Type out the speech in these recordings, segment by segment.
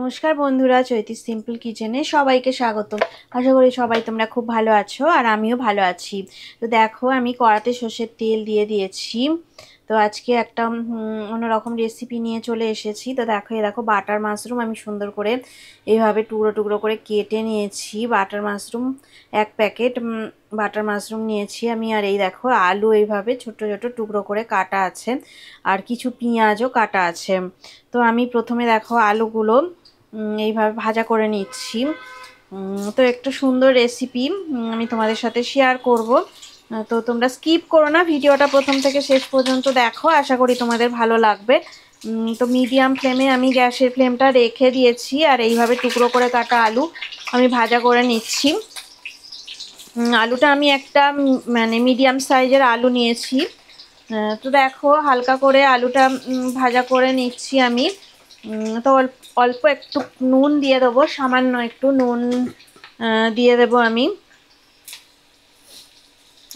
নমস্কার বন্ধুরা, চৈতি সিম্পল কিচেনে সবাইকে স্বাগত। আশা করি সবাই তোমরা খুব ভালো আছো আর আমিও ভালো আছি। তো দেখো, আমি কড়াতে সর্ষের তেল দিয়ে দিয়েছি। তো আজকে একটা অন্যরকম রেসিপি নিয়ে চলে এসেছি। তো দেখো, দেখো বাটার মাশরুম আমি সুন্দর করে এইভাবে টুকরো টুকরো করে কেটে নিয়েছি। Butter mushroom 1 packet butter mushroom নিয়েছি আমি। আর এই দেখো, আলু এইভাবে ছোট ছোট টুকরো করে কাটা আছে, আর কিছু পেঁয়াজও কাটা আছে। তো আমি প্রথমে দেখো আলুগুলো এইভাবে ভাজা করে নিচ্ছি। তো একটা সুন্দর রেসিপি আমি তোমাদের সাথে শেয়ার করব। তো তোমরা স্কিপ করো না, ভিডিওটা প্রথম থেকে শেষ পর্যন্ত দেখো, আশা করি তোমাদের ভালো লাগবে। তো মিডিয়াম ফ্লেমে আমি গ্যাসের ফ্লেমটা রেখে দিয়েছি, আর এইভাবে টুকরো করে কাটা আলু আমি ভাজা করে নিচ্ছি। আলুটা আমি একটা মানে মিডিয়াম সাইজের আলু নিয়েছি। তো দেখো, হালকা করে আলুটা ভাজা করে নিচ্ছি আমি। তো অল্প একটু নুন দিয়ে দেবো, সামান্য একটু নুন দিয়ে দেবো আমি।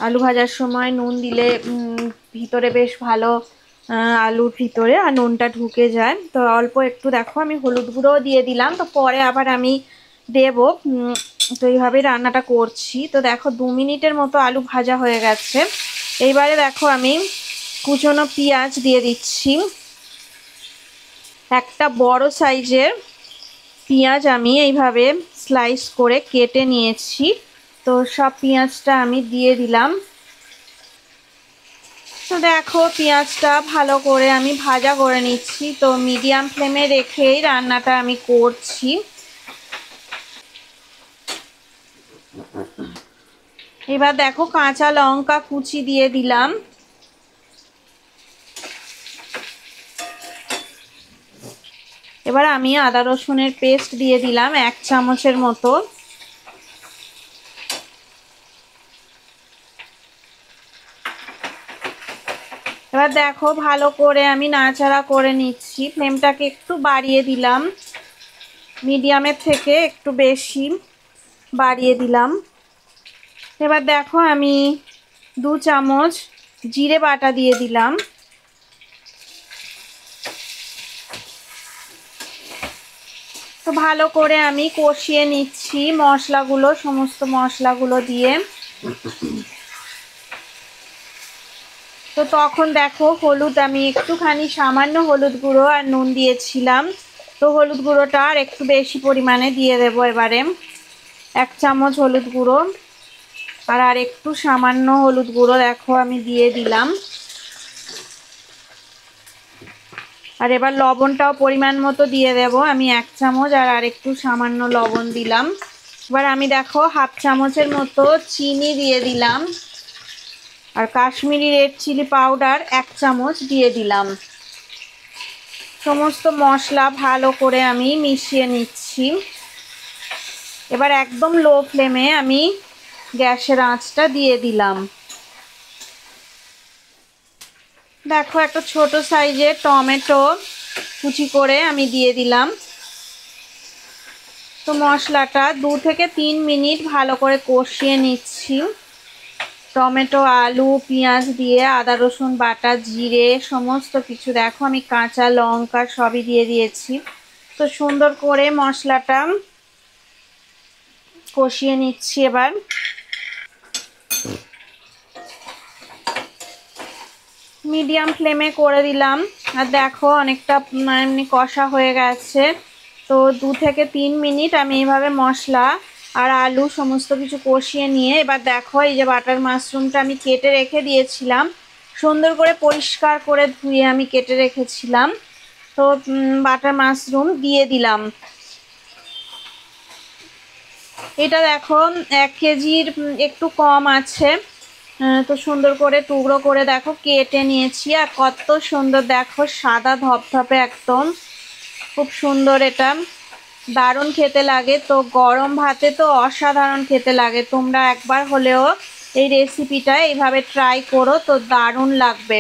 আলু ভাজার সময় নুন দিলে ভিতরে বেশ ভালো, আলুর ভিতরে আর নুনটা ঢুকে যায়। তো অল্প একটু দেখো আমি হলুদ গুঁড়ো দিয়ে দিলাম, তো পরে আবার আমি দেবো। তো এইভাবেই রান্নাটা করছি। তো দেখো 2 মিনিটের মতো আলু ভাজা হয়ে গেছে। এইবারে দেখো আমি কুচনো পেঁয়াজ দিয়ে দিচ্ছি। একটা বড় সাইজের পেঁয়াজ আমি এইভাবে স্লাইস করে কেটে নিয়েছি। তো সব পেঁয়াজটা আমি দিয়ে দিলাম। তো দেখো, পেঁয়াজটা ভালো করে আমি ভাজা করে নিচ্ছি। তো মিডিয়াম ফ্লেমে রেখেই রান্নাটা আমি করছি। এবার দেখো, কাঁচা লঙ্কা কুচি দিয়ে দিলাম। এবার আমি আদা রসুনের পেস্ট দিয়ে দিলাম 1 চামচের মতো। এবার দেখো, ভালো করে আমি নাড়াচাড়া করে নিচ্ছি। ফ্লেমটাকে একটু বাড়িয়ে দিলাম, মিডিয়ামের থেকে একটু বেশি বাড়িয়ে দিলাম। এবার দেখো, আমি 2 চামচ জিরে বাটা দিয়ে দিলাম। তো ভালো করে আমি কষিয়ে নিচ্ছি মশলাগুলো, সমস্ত মশলাগুলো দিয়ে। তো তখন দেখো, হলুদ আমি একটুখানি সামান্য হলুদ গুঁড়ো আর নুন দিয়েছিলাম। তো হলুদ গুঁড়োটা আর একটু বেশি পরিমাণে দিয়ে দেবো এবারে। 1 চামচ হলুদ গুঁড়ো আর একটু সামান্য হলুদ গুঁড়ো দেখো আমি দিয়ে দিলাম। আর এবার লবণটাও পরিমাণ মতো দিয়ে দেব আমি 1 চামচ, আর একটু সামান্য লবণ দিলাম। এবার আমি দেখো 1/2 চামচের মতো চিনি দিয়ে দিলাম, আর কাশ্মীরি রেড চিলি পাউডার 1 চামচ দিয়ে দিলাম। সমস্ত মশলা ভালো করে আমি মিশিয়ে নিচ্ছি। এবার একদম লো ফ্লেমে আমি গ্যাসের আঁচটা দিয়ে দিলাম। দেখো, একটা ছোট সাইজের টমেটো কুচি করে আমি দিয়ে দিলাম। তো মশলাটা 2 থেকে 3 মিনিট ভালো করে কষিয়ে নিচ্ছি। টমেটো, আলু, পেঁয়াজ দিয়ে আদা রসুন বাটা, জিরে সমস্ত কিছু দেখো আমি কাঁচা লঙ্কা সবই দিয়ে দিয়েছি। তো সুন্দর করে মশলাটা কষিয়ে নিচ্ছি এবার। মিডিয়াম ফ্লেমে করে দিলাম। আর দেখো, অনেকটা এমনি কষা হয়ে গেছে। তো 2 থেকে 3 মিনিট আমি এইভাবে মশলা আর আলু সমস্ত কিছু কষিয়ে নিয়ে, এবার দেখো এই যে বাটার মাশরুমটা আমি কেটে রেখে দিয়েছিলাম, সুন্দর করে পরিষ্কার করে ধুয়ে আমি কেটে রেখেছিলাম। তো বাটার মাশরুম দিয়ে দিলাম। এটা দেখো 1 কেজির একটু কম আছে। তো সুন্দর করে টুকরো করে দেখো কেটে নিয়েছি। আর কত সুন্দর দেখো, সাদা ধপধপে একদম, খুব সুন্দর। এটা দারুণ খেতে লাগে। তো গরম ভাতে তো অসাধারণ খেতে লাগে। তোমরা একবার হলেও এই রেসিপিটা এইভাবে ট্রাই করো, তো দারুণ লাগবে।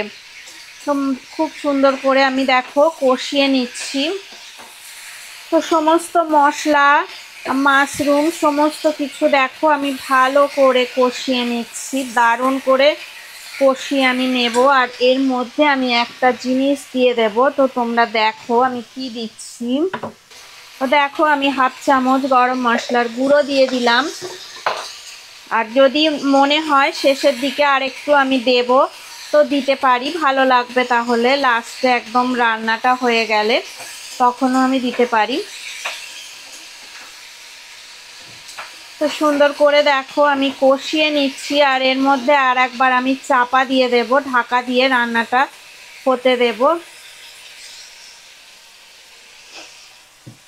তো খুব সুন্দর করে আমি দেখো কষিয়ে নিচ্ছি। তো সমস্ত মশলা, মাশরুম সমস্ত কিছু দেখো আমি ভালো করে কষিয়ে নিচ্ছি, দারুণ করে কষিয়ে আমি নেব। আর এর মধ্যে আমি একটা জিনিস দিয়ে দেব। তো তোমরা দেখো আমি কি দিচ্ছি। তো দেখো আমি হাফ চামচ গরম মশলার গুঁড়ো দিয়ে দিলাম, আর যদি মনে হয় শেষের দিকে আর একটু আমি দেব তো দিতে পারি, ভালো লাগবে, তাহলে লাস্টে একদম রান্নাটা হয়ে গেলে তখনও আমি দিতে পারি। তো সুন্দর করে দেখো আমি কষিয়ে নিচ্ছি, আর এর মধ্যে আর একবার আমি চাপা দিয়ে দেব, ঢাকা দিয়ে রান্নাটা হতে দেব।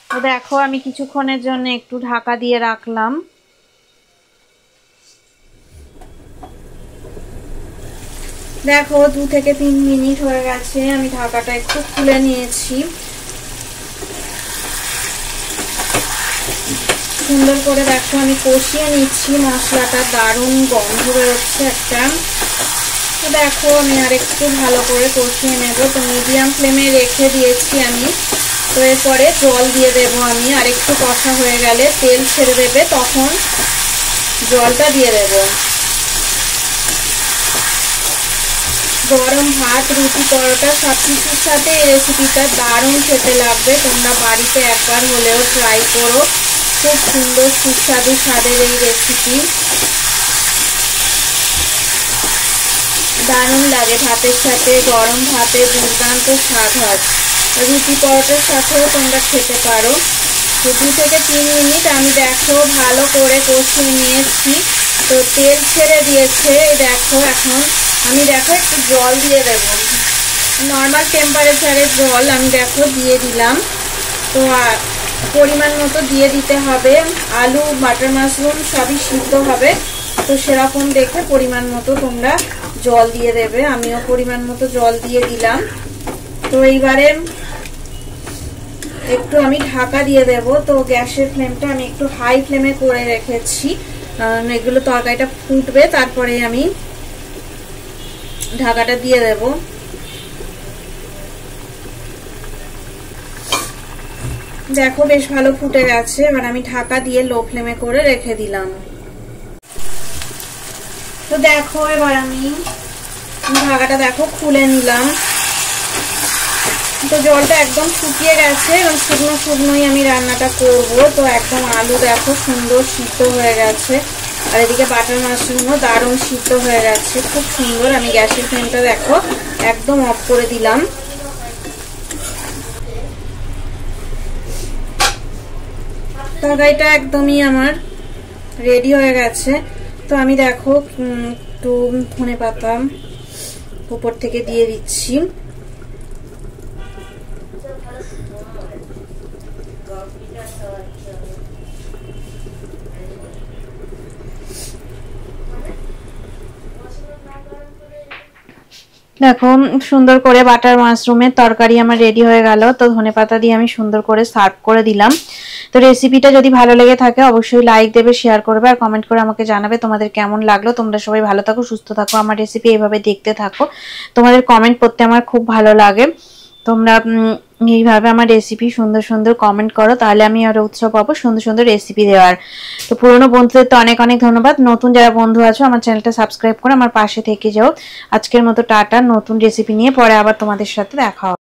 তো দেখো আমি কিছুক্ষণের জন্য একটু ঢাকা দিয়ে রাখলাম। দেখো 2 থেকে 3 মিনিট হয়ে গেছে, আমি ঢাকাটা একটু খুলে নিয়েছি। সুন্দর করে দেখো আমি কষিয়ে নিচ্ছি, মশলাটা দারুণ গন্ধ বেরোচ্ছে একটা। তো দেখো আমি আর একটু ভালো করে কষিয়ে নেব। তো মিডিয়াম ফ্লেমে রেখে দিয়েছি আমি। তো এরপরে জল দিয়ে দেবো আমি, আর একটু কষা হয়ে গেলে তেল ছেড়ে দেবে, তখন জলটা দিয়ে দেব। গরম ভাত, রুটি, পরোটা সব কিছুর সাথে এই রেসিপিটা দারুণ খেতে লাগবে। তোমরা বাড়িতে একবার হলেও ট্রাই করো, খুব সুন্দর সুস্বাদু স্বাদের এই রেসিপি, দারুণ লাগে ভাতের সাথে। গরম ভাতে দুর্দান্ত স্বাদ হয়, রুটি পরোটার সাথেও তোমরা খেতে পারো। তো 2 থেকে 3 মিনিট আমি দেখো ভালো করে কষিয়ে নিয়েছি। তো তেল ছেড়ে দিয়েছে, দেখো এখন আমি দেখো একটু জল দিয়ে দেব, নর্মাল টেম্পারেচারের জল আমি দেখো দিয়ে দিলাম। তো পরিমাণ মতো দিয়ে দিতে হবে, আলু বাটার মাশরুম সবই সিদ্ধ হবে, তো সেরকম দেখে পরিমাণ মতো তোমরা জল দিয়ে দেবে। আমিও পরিমাণ মতো জল দিয়ে দিলাম। তো এইবারে একটু আমি ঢাকা দিয়ে দেব। তো গ্যাসের ফ্লেমটা আমি একটু হাই ফ্লেমে করে রেখেছি, এগুলো তরকারিটা ফুটবে, তারপরে আমি ঢাকাটা দিয়ে দেব। দেখো বেশ ভালো ফুটে গেছে, এবার আমি ঢাকা দিয়ে লো ফ্লেমে করে রেখে দিলাম। তো দেখো এবার আমি ঢাকাটা দেখো খুলে নিলাম। তো জলটা একদম শুকিয়ে গেছে এবং শুকনো শুকনোই আমি রান্নাটা করব। তো একদম আলু দেখো সুন্দর সিদ্ধ হয়ে গেছে, আর এদিকে বাটার মাশরুমও দারুণ সিদ্ধ হয়ে গেছে, খুব সুন্দর। আমি গ্যাসের ফ্লেমটা দেখো একদম অফ করে দিলাম। তরকারিটা একদমই আমার রেডি হয়ে গেছে। তো আমি দেখো একটু ধনে পাতা উপর থেকে দিয়ে দিচ্ছি। দেখো সুন্দর করে বাটার মাশরুমের তরকারি আমার রেডি হয়ে গেল। তো ধনেপাতা দিয়ে আমি সুন্দর করে সার্ভ করে দিলাম। তো রেসিপিটা যদি ভালো লেগে থাকে অবশ্যই লাইক দেবে, শেয়ার করবে, আর কমেন্ট করে আমাকে জানাবে তোমাদের কেমন লাগলো। তোমরা সবাই ভালো থাকো, সুস্থ থাকো, আমার রেসিপি এইভাবে দেখতে থাকো। তোমাদের কমেন্ট করতে আমার খুব ভালো লাগে। তোমরা এইভাবে আমার রেসিপি সুন্দর সুন্দর কমেন্ট করো, তাহলে আমি আরো উৎসাহ পাবো সুন্দর সুন্দর রেসিপি দেওয়ার। তো পুরনো বন্ধুদের তো অনেক অনেক ধন্যবাদ, নতুন যারা বন্ধু আছো আমার চ্যানেলটা সাবস্ক্রাইব করে আমার পাশে থেকে যাও। আজকের মতো টাটা, নতুন রেসিপি নিয়ে পরে আবার তোমাদের সাথে দেখা হবে।